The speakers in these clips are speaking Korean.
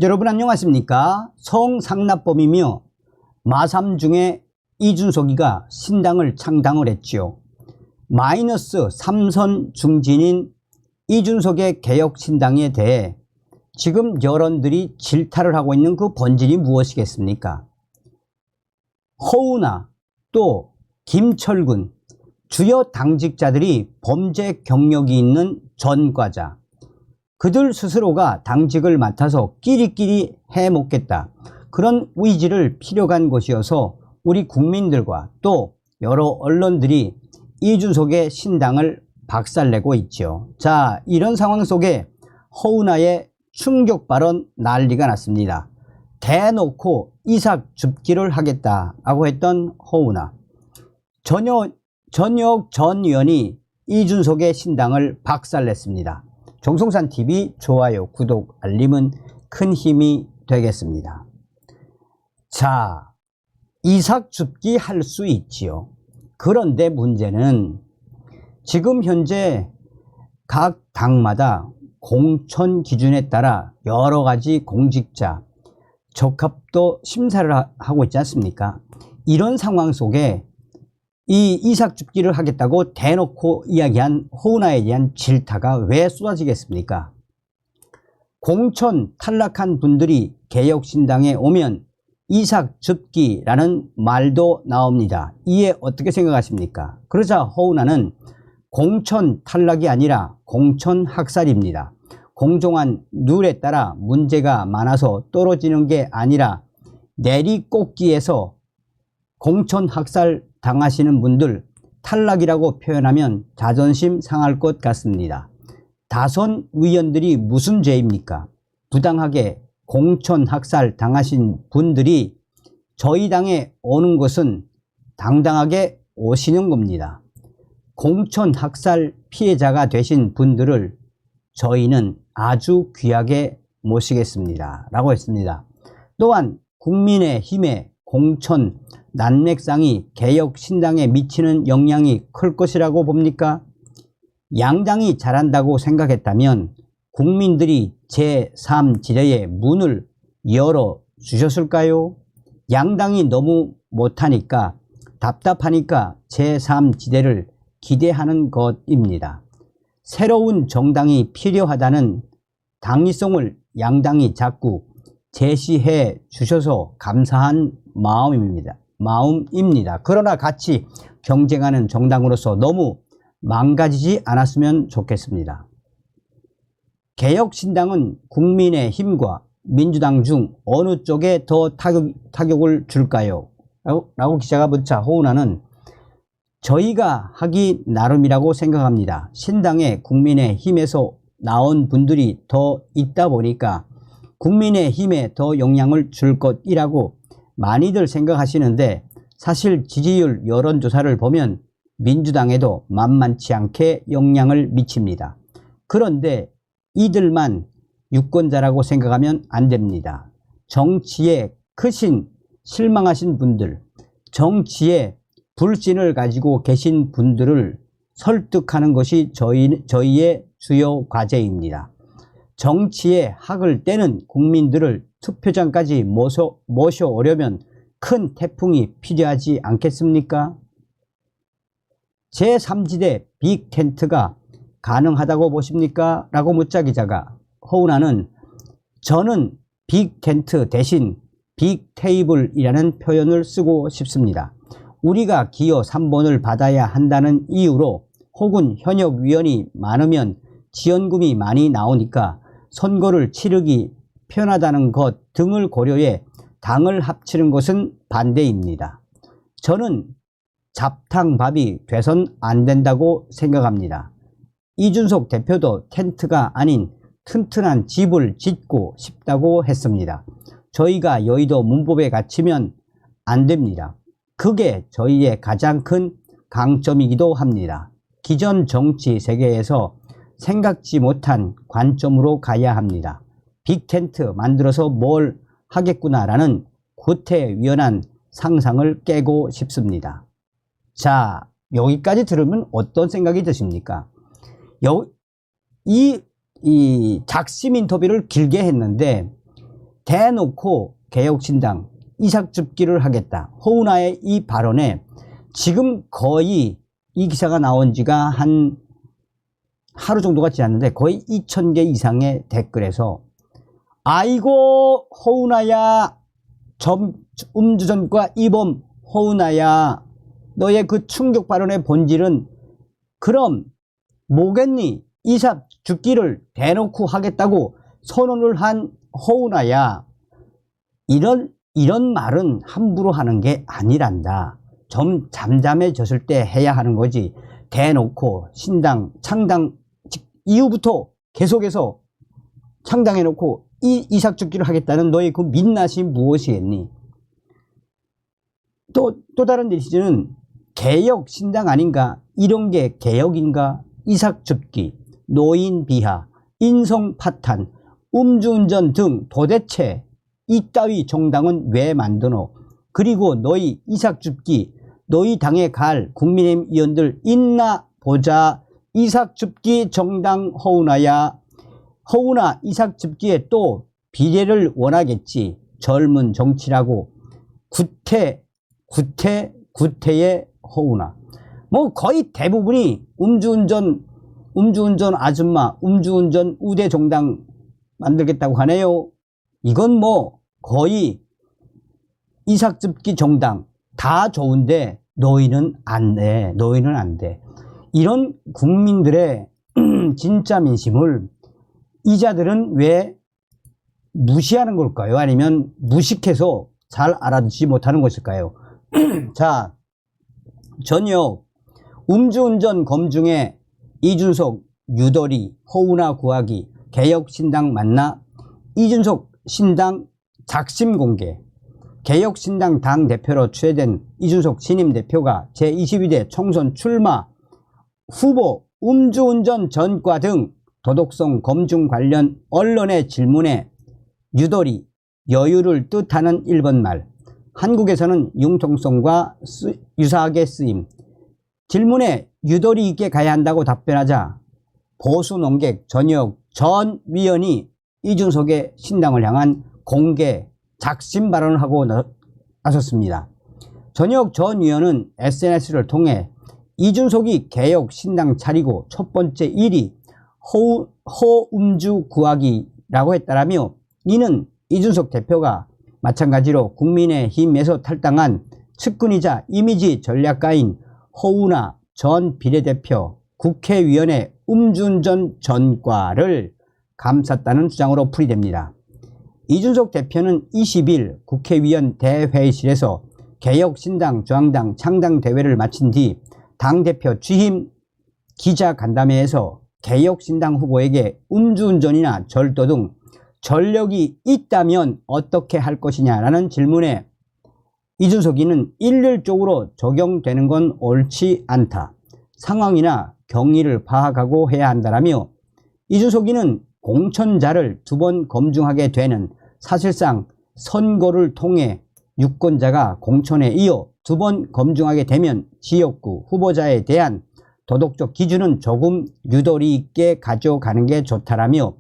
여러분 안녕하십니까? 성상납범이며 마삼 중에 이준석이가 신당을 창당을 했지요. 마이너스 3선 중진인 이준석의 개혁신당에 대해 지금 여론들이 질타를 하고 있는 그 본질이 무엇이겠습니까? 허우나 또 김철근 주요 당직자들이 범죄 경력이 있는 전과자, 그들 스스로가 당직을 맡아서 끼리끼리 해먹겠다, 그런 의지를 피력한 것이어서 우리 국민들과 또 여러 언론들이 이준석의 신당을 박살내고 있죠. 자, 이런 상황 속에 허우나의 충격 발언 난리가 났습니다. 대놓고 이삭 줍기를 하겠다라고 했던 허우나, 전역 전 의원이 이준석의 신당을 박살냈습니다. 정성산TV 좋아요, 구독, 알림은 큰 힘이 되겠습니다. 자, 이삭 줍기 할 수 있지요. 그런데 문제는 지금 현재 각 당마다 공천 기준에 따라 여러 가지 공직자 적합도 심사를 하고 있지 않습니까? 이런 상황 속에 이 이삭 줍기를 하겠다고 대놓고 이야기한 허우나에 대한 질타가 왜 쏟아지겠습니까? 공천 탈락한 분들이 개혁신당에 오면 이삭 줍기라는 말도 나옵니다. 이에 어떻게 생각하십니까? 그러자 허우나는 공천 탈락이 아니라 공천 학살입니다. 공정한 룰에 따라 문제가 많아서 떨어지는 게 아니라 내리꽂기에서 공천 학살 당하시는 분들 탈락이라고 표현하면 자존심 상할 것 같습니다. 다선 의원들이 무슨 죄입니까? 부당하게 공천 학살 당하신 분들이 저희 당에 오는 것은 당당하게 오시는 겁니다. 공천 학살 피해자가 되신 분들을 저희는 아주 귀하게 모시겠습니다 라고 했습니다. 또한 국민의힘의 공천 난맥상이 개혁신당에 미치는 영향이 클 것이라고 봅니까? 양당이 잘한다고 생각했다면 국민들이 제3지대의 문을 열어주셨을까요? 양당이 너무 못하니까 답답하니까 제3지대를 기대하는 것입니다. 새로운 정당이 필요하다는 당위성을 양당이 자꾸 제시해 주셔서 감사한 마음입니다. 그러나 같이 경쟁하는 정당으로서 너무 망가지지 않았으면 좋겠습니다. 개혁신당은 국민의힘과 민주당 중 어느 쪽에 더 타격을 줄까요? 라고 기자가 묻자 허우나는 저희가 하기 나름이라고 생각합니다. 신당에 국민의힘에서 나온 분들이 더 있다 보니까 국민의힘에 더 영향을 줄 것이라고 많이들 생각하시는데 사실 지지율 여론조사를 보면 민주당에도 만만치 않게 영향을 미칩니다. 그런데 이들만 유권자라고 생각하면 안 됩니다. 정치에 크신 실망하신 분들, 정치에 불신을 가지고 계신 분들을 설득하는 것이 저희의 주요 과제입니다. 정치에 학을 떼는 국민들을 투표장까지 모셔오려면 큰 태풍이 필요하지 않겠습니까? 제3지대 빅텐트가 가능하다고 보십니까? 라고 묻자 기자가 허우나는 저는 빅텐트 대신 빅테이블이라는 표현을 쓰고 싶습니다. 우리가 기호 3번을 받아야 한다는 이유로 혹은 현역위원이 많으면 지원금이 많이 나오니까 선거를 치르기 편하다는 것 등을 고려해 당을 합치는 것은 반대입니다. 저는 잡탕밥이 돼선 안 된다고 생각합니다. 이준석 대표도 텐트가 아닌 튼튼한 집을 짓고 싶다고 했습니다. 저희가 여의도 문법에 갇히면 안 됩니다. 그게 저희의 가장 큰 강점이기도 합니다. 기존 정치 세계에서 생각지 못한 관점으로 가야 합니다. 빅텐트 만들어서 뭘 하겠구나라는 구태의연한 상상을 깨고 싶습니다. 자, 여기까지 들으면 어떤 생각이 드십니까? 이 작심 인터뷰를 길게 했는데 대놓고 개혁신당 이삭줍기를 하겠다. 허은하의 이 발언에 지금 거의 이 기사가 나온 지가 한 하루 정도가 지났는데 거의 2,000개 이상의 댓글에서 아이고 허은하야, 음주전과 이범 허은하야, 너의 그 충격 발언의 본질은 그럼 뭐겠니? 이삭 죽기를 대놓고 하겠다고 선언을 한 허은하야, 이런 말은 함부로 하는 게 아니란다. 좀 잠잠해졌을 때 해야 하는 거지. 대놓고 신당 창당 이후부터 계속해서 창당해놓고 이삭 죽기를 하겠다는 너의 그 민낯이 무엇이겠니? 또 다른 뉴스는 개혁 신당 아닌가? 이런 게 개혁인가? 이삭 죽기, 노인 비하, 인성 파탄, 음주운전 등 도대체 이따위 정당은 왜 만드노? 그리고 너희 이삭 죽기, 너희 당에 갈 국민의힘 의원들 있나 보자. 이삭 죽기 정당 허은하야. 허은하 이삭 죽기에 또 비례를 원하겠지. 젊은 정치라고 구태의 허은하. 뭐 거의 대부분이 음주운전 아줌마, 음주운전 우대 정당 만들겠다고 하네요. 이건 뭐 거의 이삭 죽기 정당 다 좋은데 너희는 안 돼. 너희는 안 돼. 이런 국민들의 진짜 민심을 이자들은 왜 무시하는 걸까요? 아니면 무식해서 잘 알아듣지 못하는 것일까요? 자, 저녁 음주운전 검증에 이준석, 유더리, 허은하 구하기, 개혁신당 만나, 이준석 신당 작심 공개. 개혁신당 당대표로 추대된 이준석 신임 대표가 제22대 총선 출마 후보 음주운전 전과 등 도덕성 검증 관련 언론의 질문에 유도리, 여유를 뜻하는 일본말, 한국에서는 융통성과 유사하게 쓰임, 질문에 유도리 있게 가야 한다고 답변하자 보수 농객 전역 전 위원이 이준석의 신당을 향한 공개 작심 발언을 하고 나섰습니다. 전역 전 위원은 SNS를 통해 이준석이 개혁 신당 차리고 첫 번째 일이 허음주 구하기라고 했다라며, 이는 이준석 대표가 마찬가지로 국민의힘에서 탈당한 측근이자 이미지 전략가인 허은하 전 비례대표 국회의원의 음주운전 전과를 감쌌다는 주장으로 풀이됩니다. 이준석 대표는 20일 국회의원 대회의실에서 개혁신당 중앙당 창당대회를 마친 뒤 당대표 취임 기자간담회에서 개혁신당 후보에게 음주운전이나 절도 등 전력이 있다면 어떻게 할 것이냐라는 질문에 이준석이는 일률적으로 적용되는 건 옳지 않다. 상황이나 경위를 파악하고 해야 한다라며, 이준석이는 공천자를 2번 검증하게 되는 사실상 선거를 통해 유권자가 공천에 이어 2번 검증하게 되면 지역구 후보자에 대한 도덕적 기준은 조금 유도리 있게 가져가는 게 좋다라며,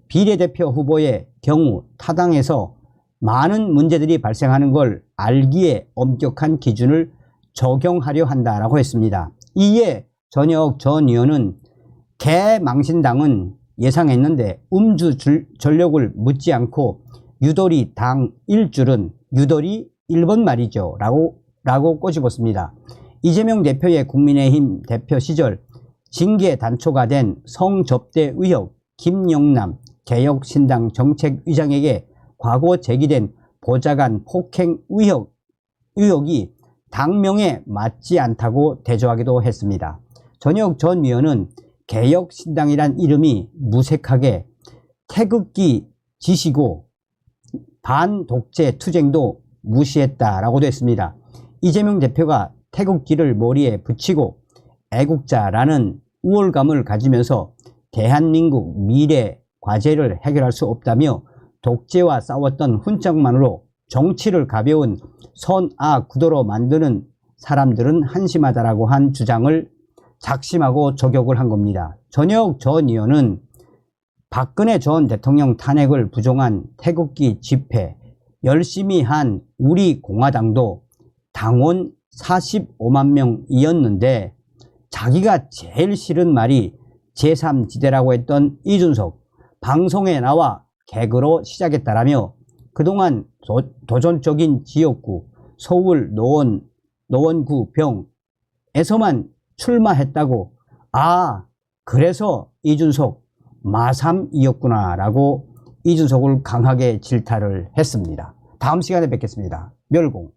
비례대표 후보의 경우 타당에서 많은 문제들이 발생하는 걸 알기에 엄격한 기준을 적용하려 한다라고 했습니다. 이에 전역 전 의원은 개망신당은 예상했는데 음주 전력을 묻지 않고 유도리 당 일줄은 유도리 1번 말이죠 라고 꼬집었습니다. 이재명 대표의 국민의힘 대표 시절 징계 단초가 된 성접대 의혹, 김영남 개혁신당 정책위장에게 과거 제기된 보좌관 폭행 의혹이 당명에 맞지 않다고 대조하기도 했습니다. 전역 전 의원은 개혁신당이란 이름이 무색하게 태극기 지시고 반독재 투쟁도 무시했다라고도 했습니다. 이재명 대표가 태극기를 머리에 붙이고 애국자라는 우월감을 가지면서 대한민국 미래 과제를 해결할 수 없다며 독재와 싸웠던 훈장만으로 정치를 가벼운 선악 구도로 만드는 사람들은 한심하다라고 한 주장을 작심하고 저격을 한 겁니다. 전역 전 의원은 박근혜 전 대통령 탄핵을 부정한 태극기 집회 열심히 한 우리 공화당도 당원 45만 명이었는데 자기가 제일 싫은 말이 제3지대라고 했던 이준석 방송에 나와 개그로 시작했다라며 그동안 도전적인 지역구 서울 노원구 병에서만 출마했다고 그래서 이준석 마삼이었구나 라고 이준석을 강하게 질타를 했습니다. 다음 시간에 뵙겠습니다. 멸공.